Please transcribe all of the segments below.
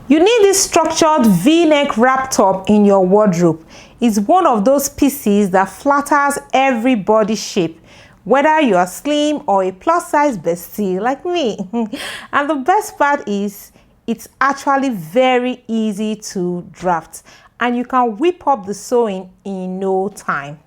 You need this structured V-neck wrap top in your wardrobe. It's one of those pieces that flatters every body shape, whether you are slim or a plus size bestie like me. And the best part is it's actually very easy to draft and you can whip up the sewing in no time.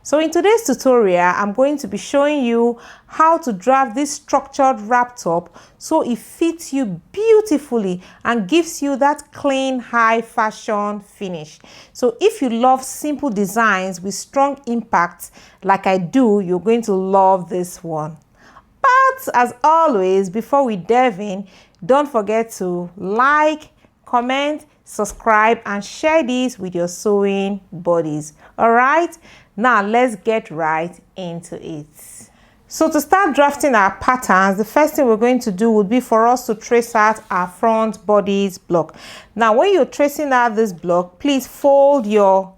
So in today's tutorial, I'm going to be showing you how to draft this structured wrap top so it fits you beautifully and gives you that clean, high fashion finish. So if you love simple designs with strong impact like I do, you're going to love this one. But as always, before we dive in, don't forget to like, comment, subscribe, and share this with your sewing buddies. All right, now let's get right into it. So to start drafting our patterns, the first thing we're going to do would be for us to trace out our front bodies block. Now, when you're tracing out this block, please fold your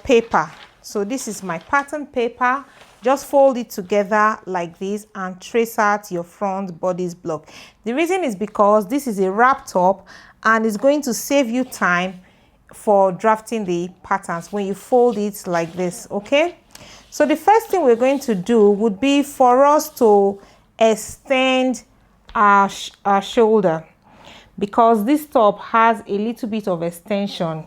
paper. So this is my pattern paper. Just fold it together like this and trace out your front bodies block. The reason is because this is a wrap top and it's going to save you time for drafting the patterns when you fold it like this, okay? So the first thing we're going to do would be for us to extend our shoulder, because this top has a little bit of extension.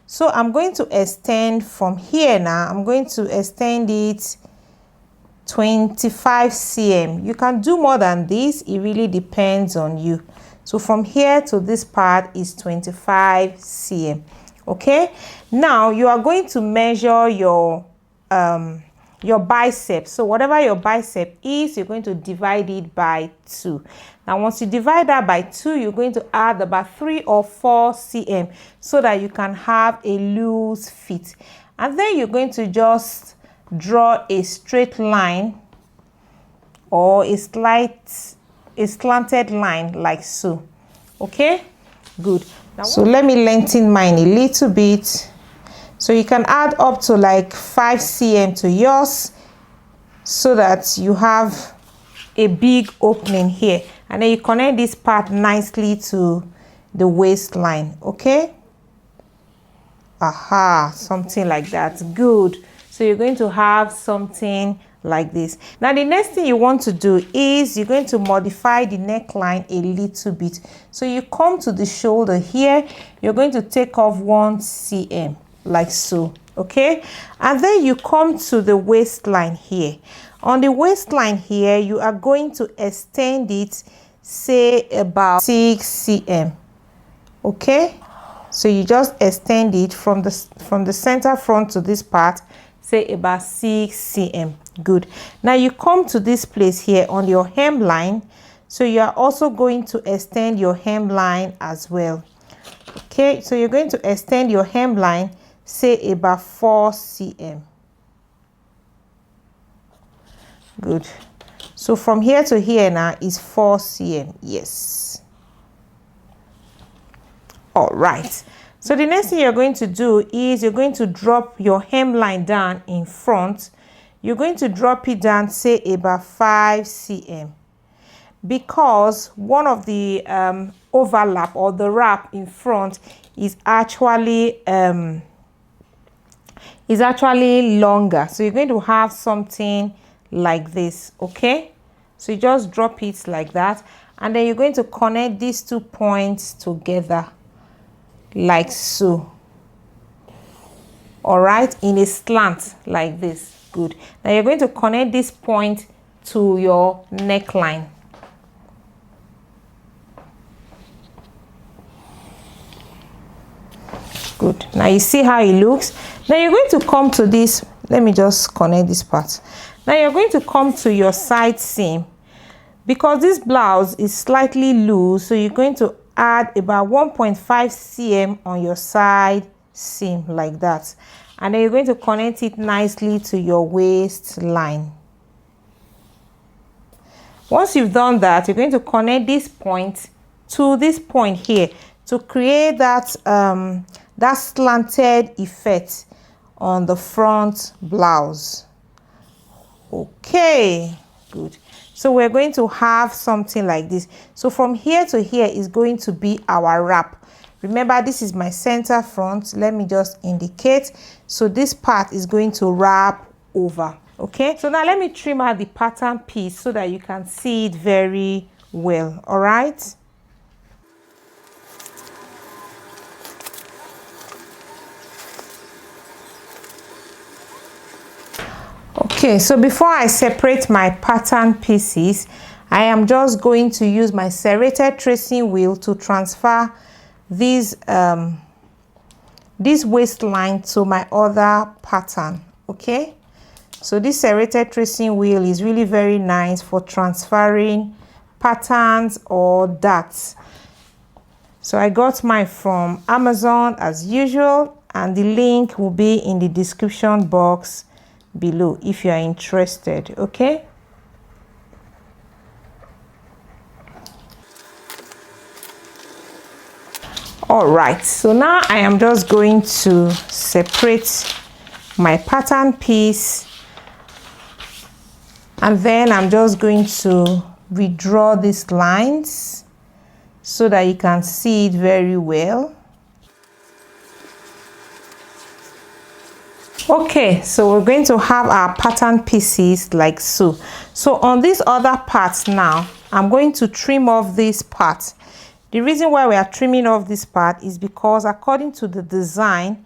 So I'm going to extend from here now. I'm going to extend it 25 cm. You can do more than this, it really depends on you. So from here to this part is 25 cm. Okay, now you are going to measure your bicep. So whatever your bicep is, you're going to divide it by 2. Now once you divide that by 2, you're going to add about 3 or 4 cm so that you can have a loose fit. And then you're going to just draw a straight line or a slanted line like so. Okay, good. Now, so let me lengthen mine a little bit. So you can add up to like 5 cm to yours so that you have a big opening here, and then you connect this part nicely to the waistline. Okay, aha, something like that. Good. So you're going to have something like this. Now the next thing you want to do is you're going to modify the neckline a little bit. So you come to the shoulder here, you're going to take off 1 cm like so, okay? And then you come to the waistline here. On the waistline here, you are going to extend it, say about 6 cm, okay? So you just extend it from the center front to this part, say about 6 cm. Good. Now you come to this place here on your hemline, so you are also going to extend your hemline as well. Okay, so you're going to extend your hemline, say about 4 cm. Good. So from here to here now is 4 cm. Yes. All right. So the next thing you're going to do is you're going to drop your hemline down in front. You're going to drop it down, say about 5 cm, because one of the overlap or the wrap in front is actually longer. So you're going to have something like this, okay? So you just drop it like that, and then you're going to connect these 2 points together like so. All right, in a slant like this. Good. Now you're going to connect this point to your neckline. Good. Now you see how it looks. Now you're going to come to this. Let me just connect this part. Now you're going to come to your side seam, because this blouse is slightly loose, so you're going to add about 1.5 cm on your side seam like that, and then you're going to connect it nicely to your waistline. Once you've done that, you're going to connect this point to this point here to create that that slanted effect on the front blouse. Okay, good. So we're going to have something like this. So from here to here is going to be our wrap. Remember, this is my center front. Let me just indicate. So this part is going to wrap over. Okay, so now let me trim out the pattern piece so that you can see it very well. All right. Okay, so before I separate my pattern pieces, I am just going to use my serrated tracing wheel to transfer this waistline to my other pattern. Okay, so this serrated tracing wheel is really very nice for transferring patterns or darts. So I got mine from Amazon as usual, and the link will be in the description box below if you are interested. Okay, all right, so now I am just going to separate my pattern piece, and then I'm just going to redraw these lines so that you can see it very well. Okay, so we're going to have our pattern pieces like so. So on this other part now, I'm going to trim off this part. The reason why we are trimming off this part is because according to the design,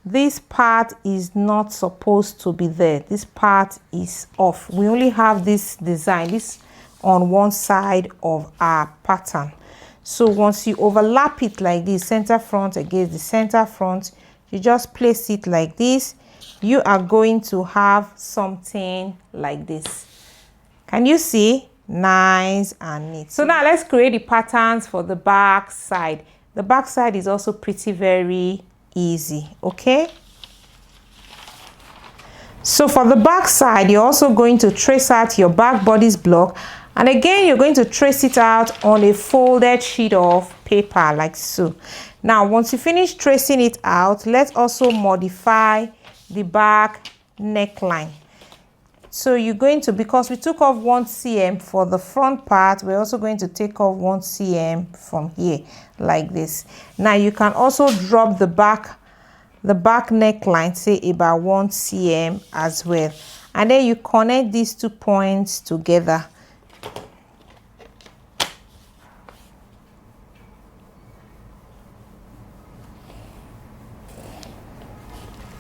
this part is not supposed to be there. This part is off. We only have this design, this on one side of our pattern. So once you overlap it like this, center front against the center front, you just place it like this. You are going to have something like this. Can you see? Nice and neat. So now let's create the patterns for the back side. The back side is also pretty very easy. Okay, so for the back side, you're also going to trace out your back bodice block, and again you're going to trace it out on a folded sheet of paper like so. Now once you finish tracing it out, let's also modify the back neckline. So you're going to, because we took off 1 cm for the front part, we're also going to take off 1 cm from here like this. Now you can also drop the back neckline, say about 1 cm as well, and then you connect these 2 points together.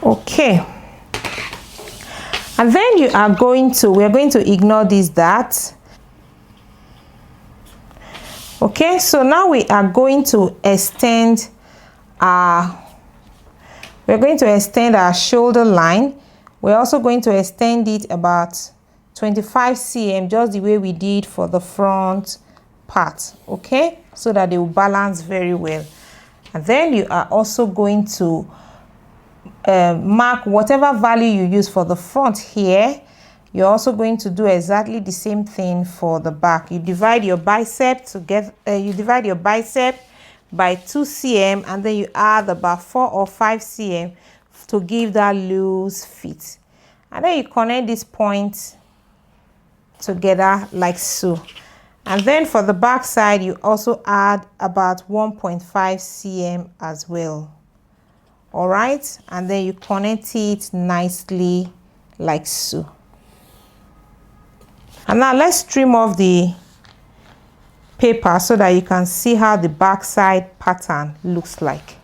Okay, and then we're going to ignore this dart. Okay, so now we are going to extend our shoulder line. We're also going to extend it about 25 cm, just the way we did for the front part. Okay, so that they will balance very well. And then you are also going to mark whatever value you use for the front here. You're also going to do exactly the same thing for the back. You divide your bicep by 2 cm, and then you add about 4 or 5 cm to give that loose fit, and then you connect these points together like so. And then for the back side, you also add about 1.5 cm as well. All right, and then you connect it nicely like so. And now let's trim off the paper so that you can see how the back side pattern looks like.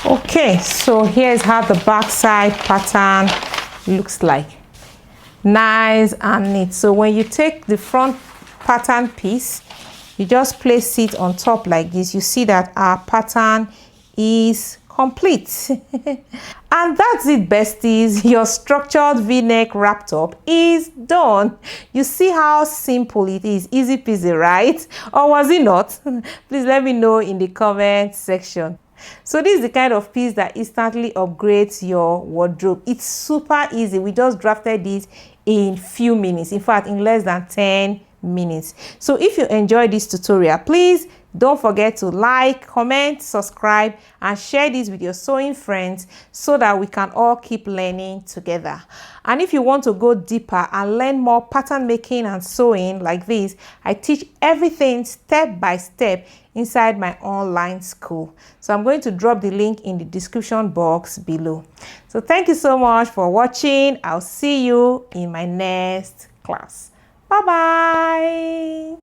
Okay, so here's how the back side pattern looks like. Nice and neat. So when you take the front pattern piece, you just place it on top like this. You see that our pattern is complete. And that's it, besties. Your structured v-neck wrap top is done. You see how simple it is. Easy peasy, right? Or was it not? Please let me know in the comment section. So this is the kind of piece that instantly upgrades your wardrobe. It's super easy. We just drafted this in few minutes. In fact, in less than 10 minutes. So if you enjoyed this tutorial, please Don't forget to like, comment, subscribe, and share this with your sewing friends so that we can all keep learning together. And if you want to go deeper and learn more pattern making and sewing like this, I teach everything step by step inside my online school. So I'm going to drop the link in the description box below. So thank you so much for watching. I'll see you in my next class. Bye bye.